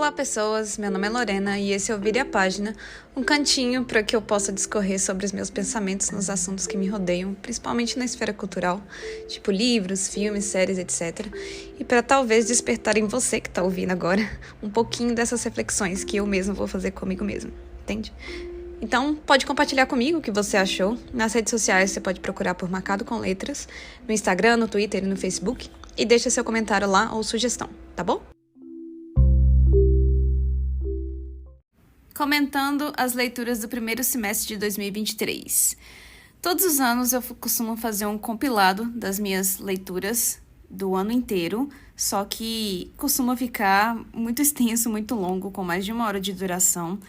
Olá pessoas, meu nome é Lorena e esse é o Vire a Página, um cantinho para que eu possa discorrer sobre os meus pensamentos nos assuntos que me rodeiam, principalmente na esfera cultural, tipo livros, filmes, séries, etc. E para talvez despertar em você que está ouvindo agora um pouquinho dessas reflexões que eu mesmo vou fazer comigo mesmo, entende? Então, pode compartilhar comigo o que você achou. Nas redes sociais você pode procurar por Marcado com Letras, no Instagram, no Twitter e no Facebook, e deixa seu comentário lá ou sugestão, tá bom? Comentando as leituras do primeiro semestre de 2023. Todos os anos eu costumo fazer um compilado das minhas leituras do ano inteiro, só que costuma ficar muito extenso, muito longo, com mais de 1 hora de duração.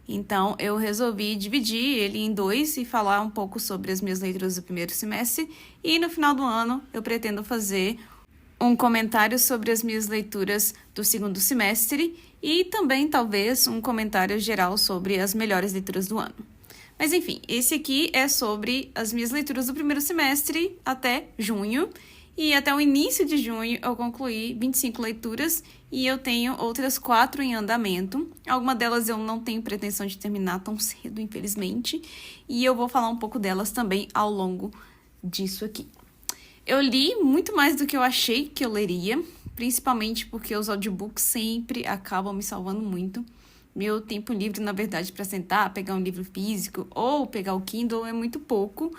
Então, eu resolvi dividir ele em 2 e falar um pouco sobre as minhas leituras do primeiro semestre. E no final do ano, eu pretendo fazer um comentário sobre as minhas leituras do segundo semestre e também, talvez, um comentário geral sobre as melhores leituras do ano. Mas, enfim, esse aqui é sobre as minhas leituras do primeiro semestre até junho. E até o início de junho eu concluí 25 leituras e eu tenho outras 4 em andamento. Algumas delas eu não tenho pretensão de terminar tão cedo, infelizmente. E eu vou falar um pouco delas também ao longo disso aqui. Eu li muito mais do que eu achei que eu leria, principalmente porque os audiobooks sempre acabam me salvando muito. Meu tempo livre, na verdade, para sentar, pegar um livro físico ou pegar o Kindle é muito pouco.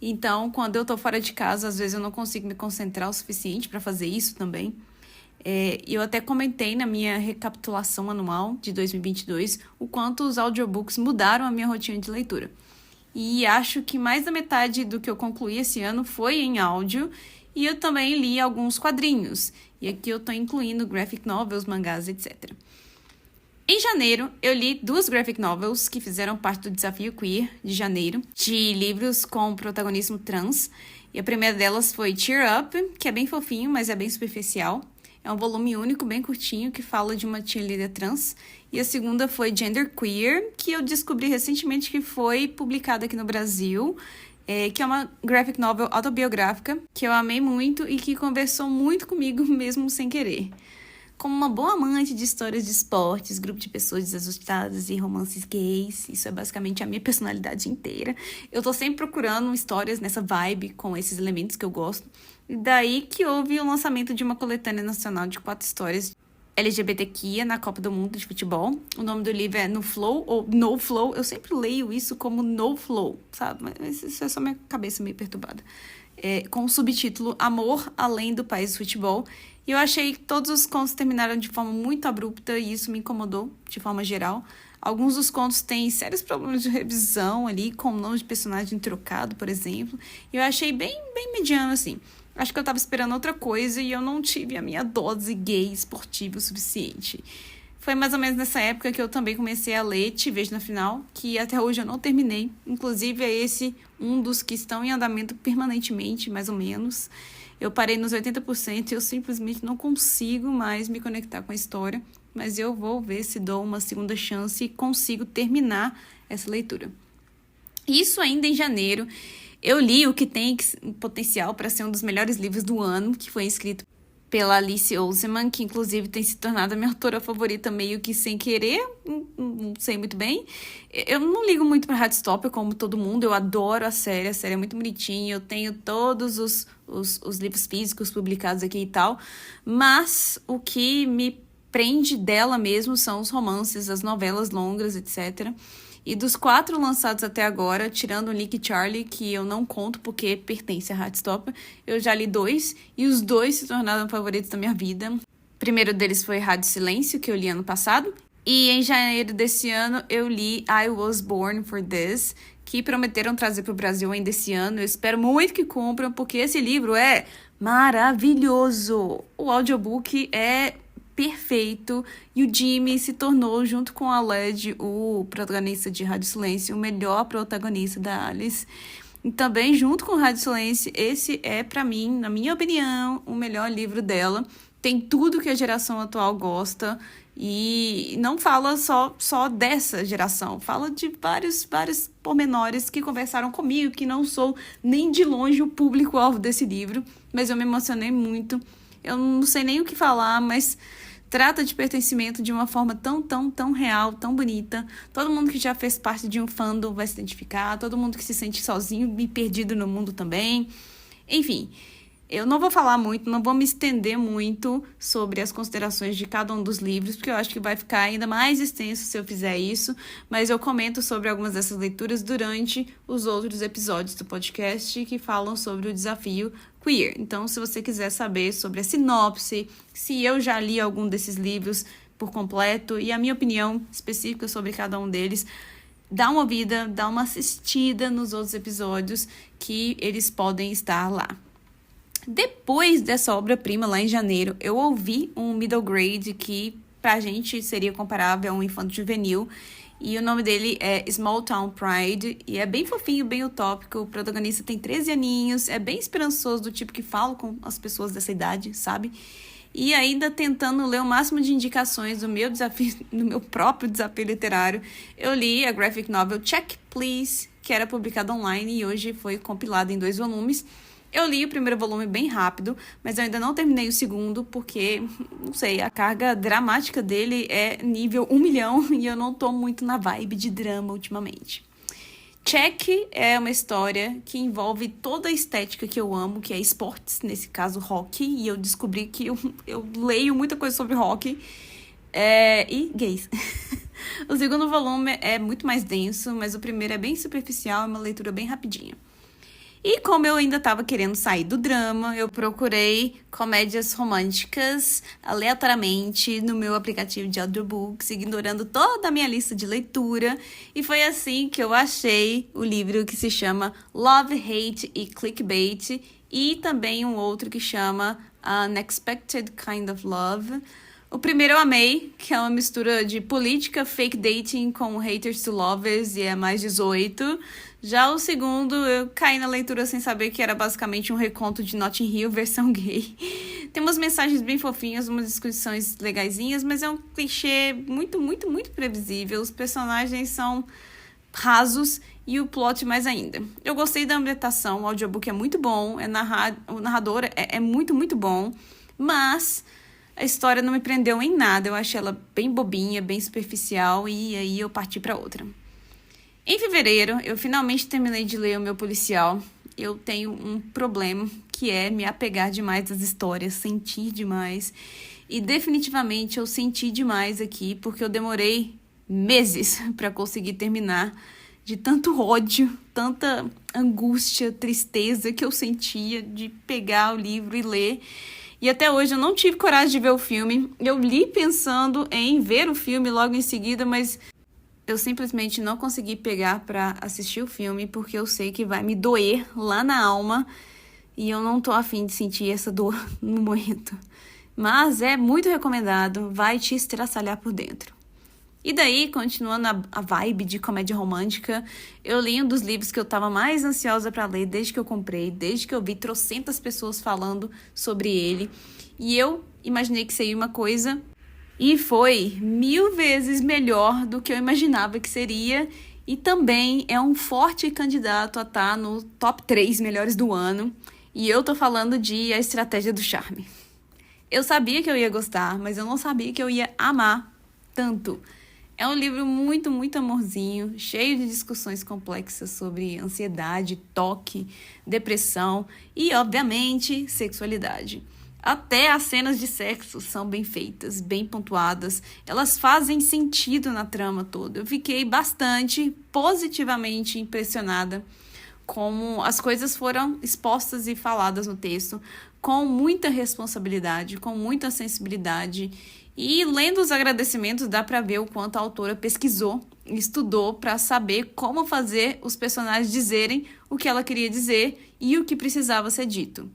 Então, quando eu tô fora de casa, às vezes eu não consigo me concentrar o suficiente para fazer isso também. Eu até comentei na minha recapitulação anual de 2022 o quanto os audiobooks mudaram a minha rotina de leitura. E acho que mais da metade do que eu concluí esse ano foi em áudio. E eu também li alguns quadrinhos. E aqui eu tô incluindo graphic novels, mangás, etc. Em janeiro, eu li 2 graphic novels que fizeram parte do Desafio Queer de janeiro, de livros com protagonismo trans. E a primeira delas foi Cheer Up, que é bem fofinho, mas é bem superficial. É um volume único, bem curtinho, que fala de uma cheerleader trans. E a segunda foi Gender Queer, que eu descobri recentemente que foi publicada aqui no Brasil, que é uma graphic novel autobiográfica, que eu amei muito e que conversou muito comigo mesmo sem querer. Como uma boa amante de histórias de esportes, grupo de pessoas desajustadas e romances gays, isso é basicamente a minha personalidade inteira. Eu tô sempre procurando histórias nessa vibe, com esses elementos que eu gosto. E daí que houve o lançamento de uma coletânea nacional de 4 histórias LGBTQIA na Copa do Mundo de Futebol. O nome do livro é No Flow ou No Flow. Eu sempre leio isso como No Flow, sabe? Mas isso é só minha cabeça meio perturbada. Com o subtítulo Amor Além do País do Futebol. E eu achei que todos os contos terminaram de forma muito abrupta e isso me incomodou de forma geral. Alguns dos contos têm sérios problemas de revisão ali, com o nome de personagem trocado, por exemplo. E eu achei bem mediano, assim. Acho que eu tava esperando outra coisa e eu não tive a minha dose gay esportiva o suficiente. Foi mais ou menos nessa época que eu também comecei a ler Te Vejo no Final, que até hoje eu não terminei. Inclusive é esse um dos que estão em andamento permanentemente, mais ou menos. Eu parei nos 80% e eu simplesmente não consigo mais me conectar com a história. Mas eu vou ver se dou uma segunda chance e consigo terminar essa leitura. Isso ainda em janeiro. Eu li o que tem potencial para ser um dos melhores livros do ano, que foi escrito pela Alice Oseman, que inclusive tem se tornado a minha autora favorita meio que sem querer, não sei muito bem. Eu não ligo muito para Heartstopper como todo mundo, eu adoro a série é muito bonitinha, eu tenho todos os livros físicos publicados aqui e tal, mas o que me prende dela mesmo são os romances, as novelas longas, etc. E dos 4 lançados até agora, tirando o Nick e Charlie, que eu não conto porque pertence a Heartstopper, eu já li 2, e os 2 se tornaram favoritos da minha vida. O primeiro deles foi Rádio Silêncio, que eu li ano passado, e em janeiro desse ano eu li I Was Born for This, que prometeram trazer para o Brasil ainda esse ano. Eu espero muito que cumpram, porque esse livro é maravilhoso. O audiobook é perfeito, e o Jimmy se tornou, junto com a Led, o protagonista de Rádio Silêncio, o melhor protagonista da Alice. E também, junto com Rádio Silêncio, esse é, pra mim, na minha opinião, o melhor livro dela. Tem tudo que a geração atual gosta, e não fala só dessa geração, fala de vários pormenores que conversaram comigo, que não sou nem de longe o público-alvo desse livro, mas eu me emocionei muito. Eu não sei nem o que falar, mas trata de pertencimento de uma forma tão real, tão bonita. Todo mundo que já fez parte de um fandom vai se identificar, todo mundo que se sente sozinho e perdido no mundo também. Enfim, eu não vou falar muito, não vou me estender muito sobre as considerações de cada um dos livros, porque eu acho que vai ficar ainda mais extenso se eu fizer isso, mas eu comento sobre algumas dessas leituras durante os outros episódios do podcast que falam sobre o desafio queer. Então, se você quiser saber sobre a sinopse, se eu já li algum desses livros por completo e a minha opinião específica sobre cada um deles, dá uma ouvida, dá uma assistida nos outros episódios que eles podem estar lá. Depois dessa obra-prima, lá em janeiro, eu ouvi um middle grade que pra gente seria comparável a um infanto juvenil, e o nome dele é Small Town Pride, e é bem fofinho, bem utópico. O protagonista tem 13 aninhos, é bem esperançoso, do tipo que fala com as pessoas dessa idade, sabe? E ainda tentando ler o máximo de indicações do meu desafio, do meu próprio desafio literário, eu li a graphic novel Check Please, que era publicada online e hoje foi compilada em 2 volumes. Eu li o primeiro volume bem rápido, mas eu ainda não terminei o segundo, porque, não sei, a carga dramática dele é nível 1 milhão e eu não tô muito na vibe de drama ultimamente. Check é uma história que envolve toda a estética que eu amo, que é esportes, nesse caso rock, e eu descobri que eu leio muita coisa sobre rock e gays. O segundo volume é muito mais denso, mas o primeiro é bem superficial, é uma leitura bem rapidinha. E como eu ainda estava querendo sair do drama, eu procurei comédias românticas aleatoriamente no meu aplicativo de audiobooks, ignorando toda a minha lista de leitura. E foi assim que eu achei o livro que se chama Love, Hate e Clickbait, e também um outro que chama Unexpected Kind of Love. O primeiro eu amei, que é uma mistura de política, fake dating com haters to lovers e é mais 18. Já o segundo, eu caí na leitura sem saber que era basicamente um reconto de Notting Hill versão gay. Tem umas mensagens bem fofinhas, umas discussões legaisinhas, mas é um clichê muito previsível. Os personagens são rasos e o plot mais ainda. Eu gostei da ambientação, o audiobook é muito bom, o narrador é muito bom, mas a história não me prendeu em nada. Eu achei ela bem bobinha, bem superficial e aí eu parti para outra. Em fevereiro, eu finalmente terminei de ler o meu policial. Eu tenho um problema, que é me apegar demais às histórias, sentir demais. E definitivamente eu senti demais aqui, porque eu demorei meses para conseguir terminar, de tanto ódio, tanta angústia, tristeza que eu sentia de pegar o livro e ler. E até hoje eu não tive coragem de ver o filme. Eu li pensando em ver o filme logo em seguida, mas eu simplesmente não consegui pegar para assistir o filme, porque eu sei que vai me doer lá na alma e eu não tô afim de sentir essa dor no momento. Mas é muito recomendado, vai te estraçalhar por dentro. E daí, continuando a vibe de comédia romântica, eu li um dos livros que eu tava mais ansiosa para ler desde que eu comprei, desde que eu vi trocentas pessoas falando sobre ele. E eu imaginei que seria uma coisa, e foi 1000 vezes melhor do que eu imaginava que seria. E também é um forte candidato a estar no top 3 melhores do ano. E eu tô falando de A Estratégia do Charme. Eu sabia que eu ia gostar, mas eu não sabia que eu ia amar tanto. É um livro muito amorzinho, cheio de discussões complexas sobre ansiedade, toque, depressão e, obviamente, sexualidade. Até as cenas de sexo são bem feitas, bem pontuadas. Elas fazem sentido na trama toda. Eu fiquei bastante positivamente impressionada como as coisas foram expostas e faladas no texto, com muita responsabilidade, com muita sensibilidade. E lendo os agradecimentos dá para ver o quanto a autora pesquisou e estudou para saber como fazer os personagens dizerem o que ela queria dizer e o que precisava ser dito.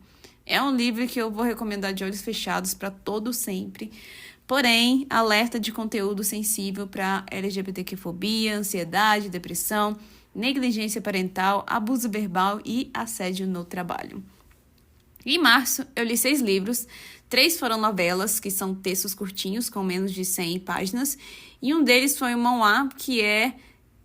É um livro que eu vou recomendar de olhos fechados para todo sempre. Porém, alerta de conteúdo sensível para LGBTQ-fobia, ansiedade, depressão, negligência parental, abuso verbal e assédio no trabalho. Em março, eu li 6 livros. 3 foram novelas, que são textos curtinhos, com menos de 100 páginas. E um deles foi um manhwa, que é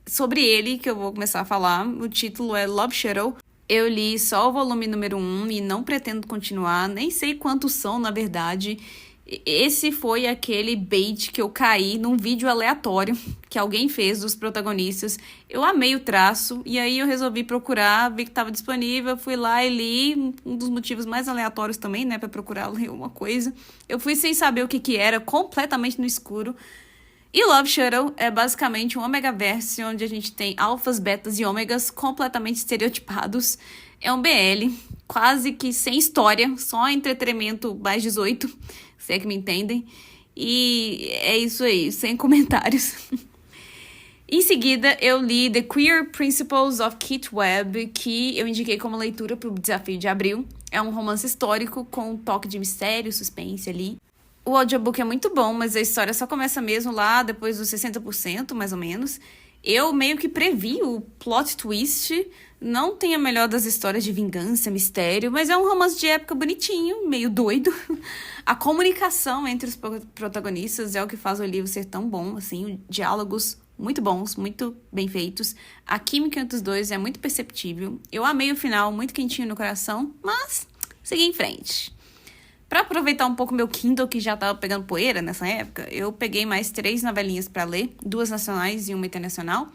sobre ele que eu vou começar a falar. O título é Love Shuttle. Eu li só o volume número 1 e não pretendo continuar. Nem sei quantos são, na verdade. Esse foi aquele bait que eu caí num vídeo aleatório que alguém fez dos protagonistas. Eu amei o traço e aí eu resolvi procurar, vi que estava disponível, fui lá e li. Um dos motivos mais aleatórios também, né, para procurar ler uma coisa. Eu fui sem saber o que era, completamente no escuro. E Love Shuttle é basicamente um Omegaverse onde a gente tem alfas, betas e ômegas completamente estereotipados. É um BL, quase que sem história, só entretenimento mais 18, se é que me entendem. E é isso aí, sem comentários. Em seguida, eu li The Queer Principles of Kate Webb, que eu indiquei como leitura para o Desafio de Abril. É um romance histórico com um toque de mistério, suspense ali. O audiobook é muito bom, mas a história só começa mesmo lá depois dos 60%, mais ou menos. Eu meio que previ o plot twist. Não tem a melhor das histórias de vingança, mistério, mas é um romance de época bonitinho, meio doido. A comunicação entre os protagonistas é o que faz o livro ser tão bom, assim, diálogos muito bons, muito bem feitos. A química entre os dois é muito perceptível. Eu amei o final, muito quentinho no coração, mas segui em frente. Pra aproveitar um pouco meu Kindle, que já tava pegando poeira nessa época, eu peguei mais 3 novelinhas pra ler, 2 nacionais e uma internacional.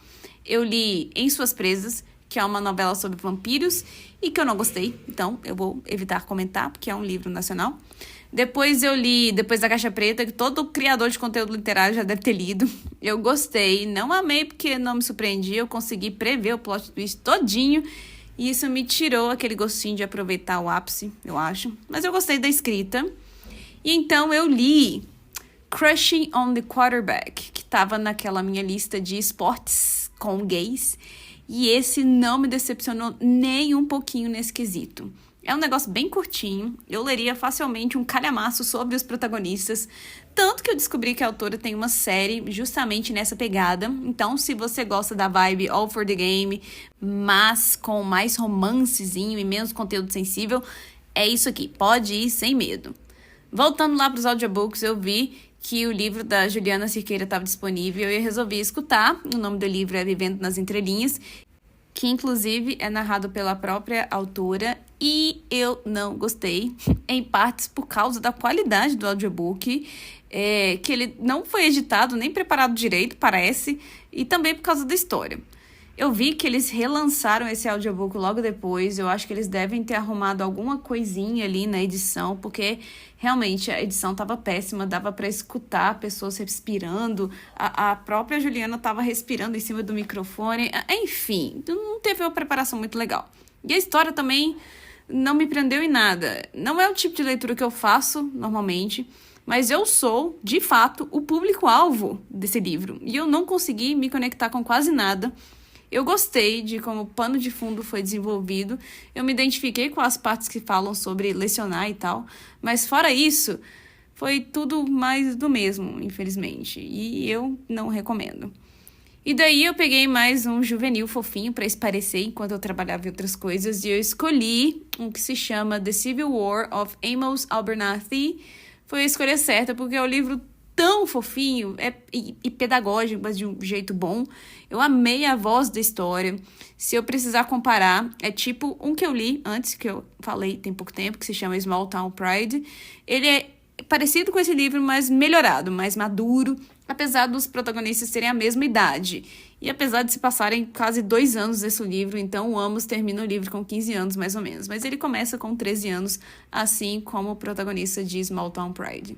Eu li Em Suas Presas, que é uma novela sobre vampiros e que eu não gostei, então eu vou evitar comentar, porque é um livro nacional. Depois eu li Depois da Caixa Preta, que todo criador de conteúdo literário já deve ter lido. Eu gostei, não amei porque não me surpreendi, eu consegui prever o plot twist todinho. E isso me tirou aquele gostinho de aproveitar o ápice, eu acho. Mas eu gostei da escrita. E então eu li Crushing on the Quarterback, que estava naquela minha lista de esportes com gays. E esse não me decepcionou nem um pouquinho nesse quesito. É um negócio bem curtinho, eu leria facilmente um calhamaço sobre os protagonistas, tanto que eu descobri que a autora tem uma série justamente nessa pegada. Então, se você gosta da vibe All for the Game, mas com mais romancezinho e menos conteúdo sensível, é isso aqui, pode ir sem medo. Voltando lá para os audiobooks, eu vi que o livro da Juliana Cirqueira estava disponível e eu resolvi escutar. O nome do livro é Vivendo nas Entrelinhas, que inclusive é narrado pela própria autora, e eu não gostei, em partes por causa da qualidade do audiobook, que ele não foi editado nem preparado direito, parece, e também por causa da história. Eu vi que eles relançaram esse audiobook logo depois, eu acho que eles devem ter arrumado alguma coisinha ali na edição, porque realmente a edição estava péssima, dava para escutar pessoas respirando, a própria Juliana estava respirando em cima do microfone, enfim, não teve uma preparação muito legal. E a história também não me prendeu em nada. Não é o tipo de leitura que eu faço normalmente, mas eu sou, de fato, o público-alvo desse livro, e eu não consegui me conectar com quase nada. Eu gostei de como o pano de fundo foi desenvolvido, eu me identifiquei com as partes que falam sobre lecionar e tal, mas fora isso, foi tudo mais do mesmo, infelizmente, e eu não recomendo. E daí eu peguei mais um juvenil fofinho para esparecer enquanto eu trabalhava em outras coisas, e eu escolhi um que se chama The Civil War of Amos Abernathy. Foi a escolha certa, porque é um livro tão fofinho e pedagógico, mas de um jeito bom. Eu amei a voz da história. Se eu precisar comparar, é tipo um que eu li antes, que eu falei tem pouco tempo, que se chama Small Town Pride. Ele é parecido com esse livro, mas melhorado, mais maduro, apesar dos protagonistas terem a mesma idade. E apesar de se passarem quase 2 anos desse livro, então o Amos termina o livro com 15 anos, mais ou menos. Mas ele começa com 13 anos, assim como o protagonista de Small Town Pride.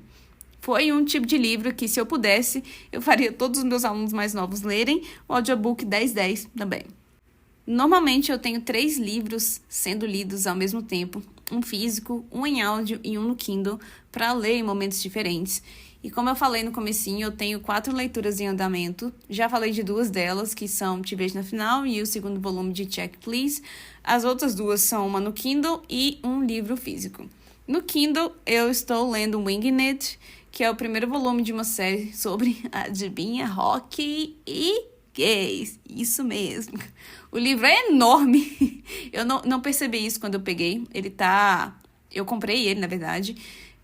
Foi um tipo de livro que, se eu pudesse, eu faria todos os meus alunos mais novos lerem. O audiobook 10/10 também. Normalmente eu tenho 3 livros sendo lidos ao mesmo tempo. Um físico, um em áudio e um no Kindle, para ler em momentos diferentes. E como eu falei no comecinho, eu tenho 4 leituras em andamento. Já falei de 2 delas, que são Te Vejo na Final e o segundo volume de Check Please. As outras 2 são uma no Kindle e um livro físico. No Kindle, eu estou lendo Winging It, que é o primeiro volume de uma série sobre, adivinha, rock e gays. Isso mesmo. O livro é enorme. Eu não percebi isso quando eu peguei. Eu comprei ele, na verdade.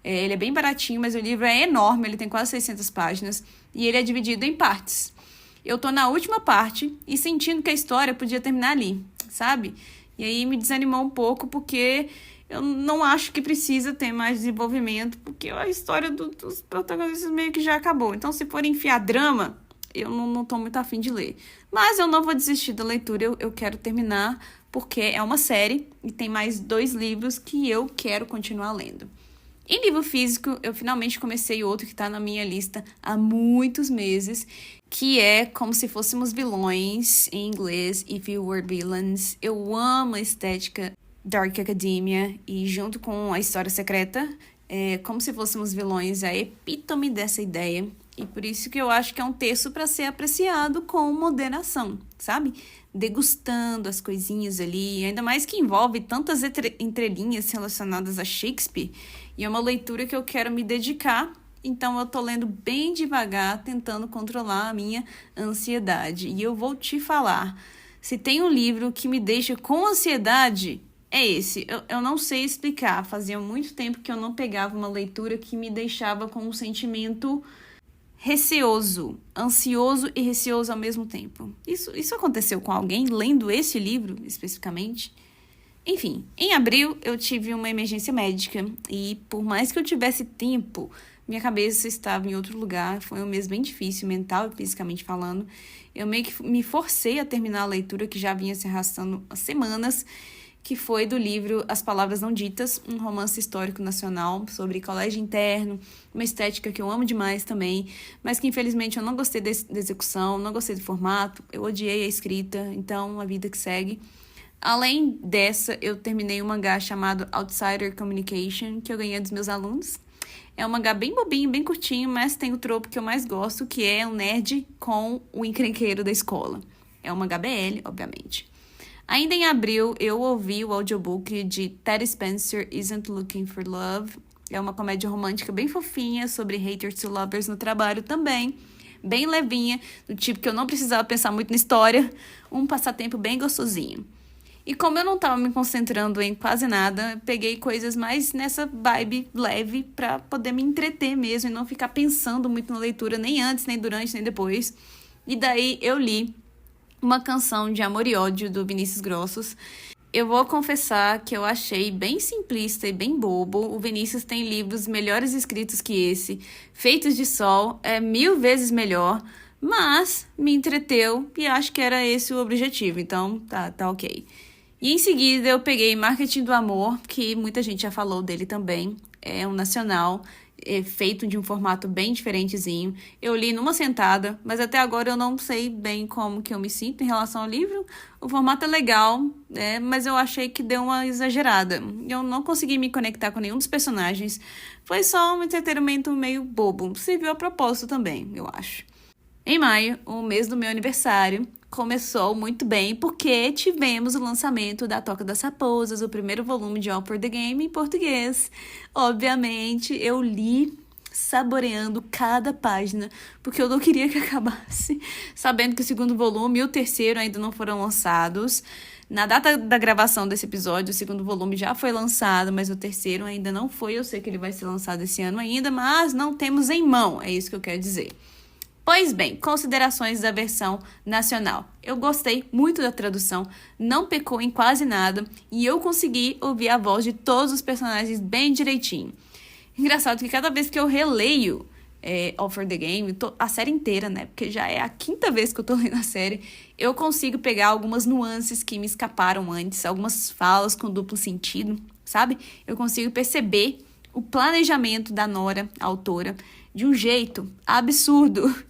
Ele é bem baratinho, mas o livro é enorme. Ele tem quase 600 páginas. E ele é dividido em partes. Eu tô na última parte e sentindo que a história podia terminar ali, sabe? E aí me desanimou um pouco, porque Eu não acho que precisa ter mais desenvolvimento, porque a história dos protagonistas meio que já acabou. Então, se for enfiar drama, eu não tô muito afim de ler. Mas eu não vou desistir da leitura, eu quero terminar, porque é uma série e tem mais 2 livros que eu quero continuar lendo. Em livro físico, eu finalmente comecei outro que tá na minha lista há muitos meses, que é Como Se Fôssemos Vilões, em inglês, If You Were Villains. Eu amo a estética Dark Academia e junto com a história secreta, Como Se Fôssemos Vilões é a epítome dessa ideia. E por isso que eu acho que é um texto para ser apreciado com moderação, sabe? Degustando as coisinhas ali, ainda mais que envolve tantas entrelinhas relacionadas a Shakespeare. E é uma leitura que eu quero me dedicar, então eu tô lendo bem devagar, tentando controlar a minha ansiedade. E eu vou te falar, se tem um livro que me deixa com ansiedade, é esse. Eu não sei explicar, fazia muito tempo que eu não pegava uma leitura que me deixava com um sentimento receoso, ansioso e receoso ao mesmo tempo. Isso aconteceu com alguém lendo esse livro, especificamente? Enfim, em abril eu tive uma emergência médica e por mais que eu tivesse tempo, minha cabeça estava em outro lugar, foi um mês bem difícil, mental e fisicamente falando. Eu meio que me forcei a terminar a leitura que já vinha se arrastando há semanas, que foi do livro As Palavras Não Ditas, um romance histórico nacional sobre colégio interno, uma estética que eu amo demais também, mas que infelizmente eu não gostei da execução, não gostei do formato, eu odiei a escrita, então a vida que segue. Além dessa, eu terminei um mangá chamado Outsider Communication, que eu ganhei dos meus alunos. É um mangá bem bobinho, bem curtinho, mas tem o tropo que eu mais gosto, que é um nerd com o encrenqueiro da escola. É um mangá BL, obviamente. Ainda em abril, eu ouvi o audiobook de Ted Spencer, Isn't Looking for Love. É uma comédia romântica bem fofinha, sobre haters to lovers no trabalho também. Bem levinha, do tipo que eu não precisava pensar muito na história. Um passatempo bem gostosinho. E como eu não estava me concentrando em quase nada, peguei coisas mais nessa vibe leve para poder me entreter mesmo e não ficar pensando muito na leitura, nem antes, nem durante, nem depois. E daí eu li uma canção de Amor e Ódio, do Vinícius Grossos. Eu vou confessar que eu achei bem simplista e bem bobo. O Vinícius tem livros melhores escritos que esse. Feitos de Sol é 1000 vezes melhor, mas me entreteu e acho que era esse o objetivo, então tá ok. E em seguida eu peguei Marketing do Amor, que muita gente já falou dele também. É um nacional, feito de um formato bem diferentezinho. Eu li numa sentada, mas até agora eu não sei bem como que eu me sinto em relação ao livro. O formato é legal, mas eu achei que deu uma exagerada. Eu não consegui me conectar com nenhum dos personagens. Foi só um entretenimento meio bobo. Serviu a propósito também, eu acho. Em maio, o mês do meu aniversário, começou muito bem porque tivemos o lançamento da Toca das Raposas, o primeiro volume de All for the Game em português. Obviamente, eu li saboreando cada página, porque eu não queria que acabasse, sabendo que o segundo volume e o terceiro ainda não foram lançados. Na data da gravação desse episódio, o segundo volume já foi lançado, mas o terceiro ainda não foi. Eu sei que ele vai ser lançado esse ano ainda, mas não temos em mão, é isso que eu quero dizer. Pois bem, considerações da versão nacional. Eu gostei muito da tradução, não pecou em quase nada e eu consegui ouvir a voz de todos os personagens bem direitinho. Engraçado que cada vez que eu releio All for the Game, a série inteira, né? Porque já é a 5ª vez que eu tô lendo a série, eu consigo pegar algumas nuances que me escaparam antes, algumas falas com duplo sentido, sabe? Eu consigo perceber o planejamento da Nora, a autora, de um jeito absurdo.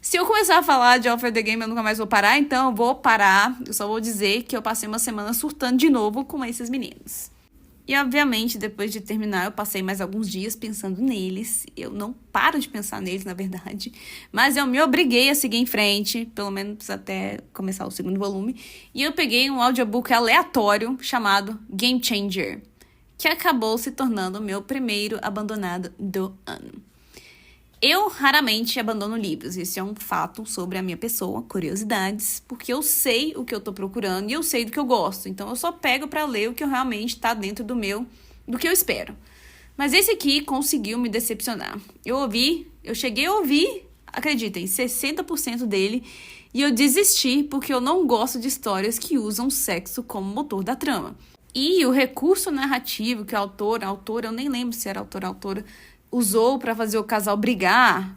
Se eu começar a falar de All for the Game, eu nunca mais vou parar, então eu vou parar. Eu só vou dizer que eu passei uma semana surtando de novo com esses meninos. E, obviamente, depois de terminar, eu passei mais alguns dias pensando neles. Eu não paro de pensar neles, na verdade. Mas eu me obriguei a seguir em frente, pelo menos até começar o segundo volume. E eu peguei um audiobook aleatório chamado Game Changer, que acabou se tornando o meu primeiro abandonado do ano. Eu raramente abandono livros, isso é um fato sobre a minha pessoa, curiosidades, porque eu sei o que eu tô procurando e eu sei do que eu gosto, então eu só pego pra ler o que eu realmente tá dentro do que eu espero. Mas esse aqui conseguiu me decepcionar. Eu cheguei a ouvir, acreditem, 60% dele, e eu desisti porque eu não gosto de histórias que usam sexo como motor da trama. E o recurso narrativo que a autora, eu nem lembro se era autora ou autora, usou para fazer o casal brigar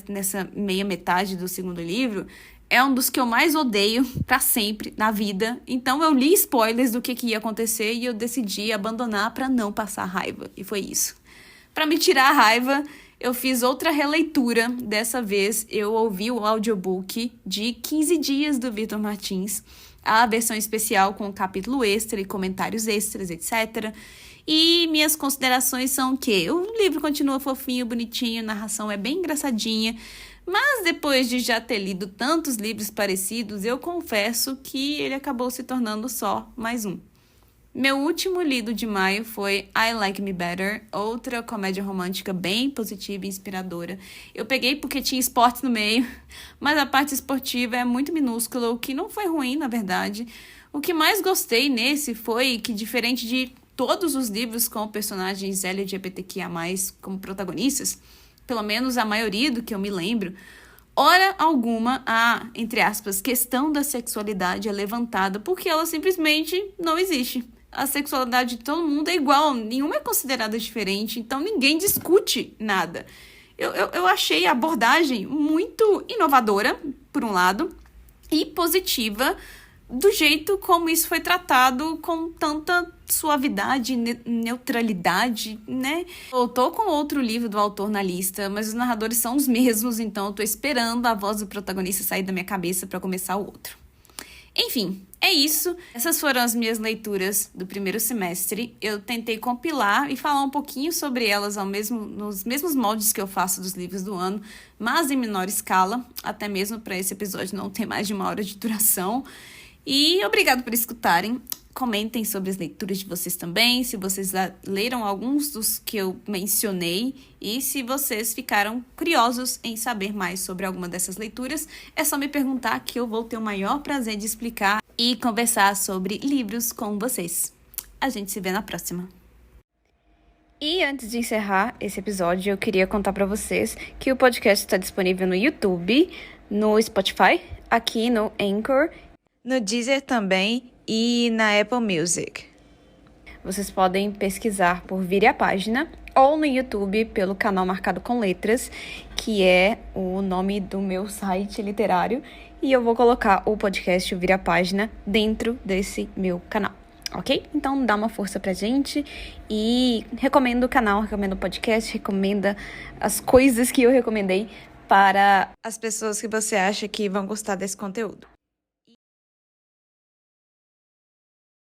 nessa meia metade do segundo livro, é um dos que eu mais odeio pra sempre na vida. Então eu li spoilers do que ia acontecer e eu decidi abandonar pra não passar raiva. E foi isso. Pra me tirar a raiva, eu fiz outra releitura. Dessa vez eu ouvi o audiobook de 15 dias do Victor Martins, a versão especial com capítulo extra e comentários extras, etc. E minhas considerações são que o livro continua fofinho, bonitinho, a narração é bem engraçadinha, mas depois de já ter lido tantos livros parecidos, eu confesso que ele acabou se tornando só mais um. Meu último lido de maio foi I Like Me Better, outra comédia romântica bem positiva e inspiradora. Eu peguei porque tinha esportes no meio, mas a parte esportiva é muito minúscula, o que não foi ruim, na verdade. O que mais gostei nesse foi que, diferente de todos os livros com personagens LGBTQIA+, como protagonistas, pelo menos a maioria do que eu me lembro, hora alguma a, entre aspas, questão da sexualidade é levantada porque ela simplesmente não existe. A sexualidade de todo mundo é igual, nenhuma é considerada diferente, então ninguém discute nada. Eu achei a abordagem muito inovadora, por um lado, e positiva, do jeito como isso foi tratado com tanta suavidade, neutralidade, né? Eu tô com outro livro do autor na lista, mas os narradores são os mesmos, então eu tô esperando a voz do protagonista sair da minha cabeça para começar o outro. Enfim, é isso. Essas foram as minhas leituras do primeiro semestre. Eu tentei compilar e falar um pouquinho sobre elas nos mesmos moldes que eu faço dos livros do ano, mas em menor escala, até mesmo para esse episódio não ter mais de 1 hora de duração. E obrigado por escutarem. Comentem sobre as leituras de vocês também, se vocês leram alguns dos que eu mencionei e se vocês ficaram curiosos em saber mais sobre alguma dessas leituras, é só me perguntar que eu vou ter o maior prazer de explicar e conversar sobre livros com vocês. A gente se vê na próxima. E antes de encerrar esse episódio, eu queria contar para vocês que o podcast está disponível no YouTube, no Spotify, aqui no Anchor, no Deezer também e na Apple Music. Vocês podem pesquisar por Vire a Página ou no YouTube pelo canal Marcado com Letras, que é o nome do meu site literário, e eu vou colocar o podcast Vire a Página dentro desse meu canal, ok? Então dá uma força pra gente e recomendo o canal, recomendo o podcast, recomenda as coisas que eu recomendei para as pessoas que você acha que vão gostar desse conteúdo.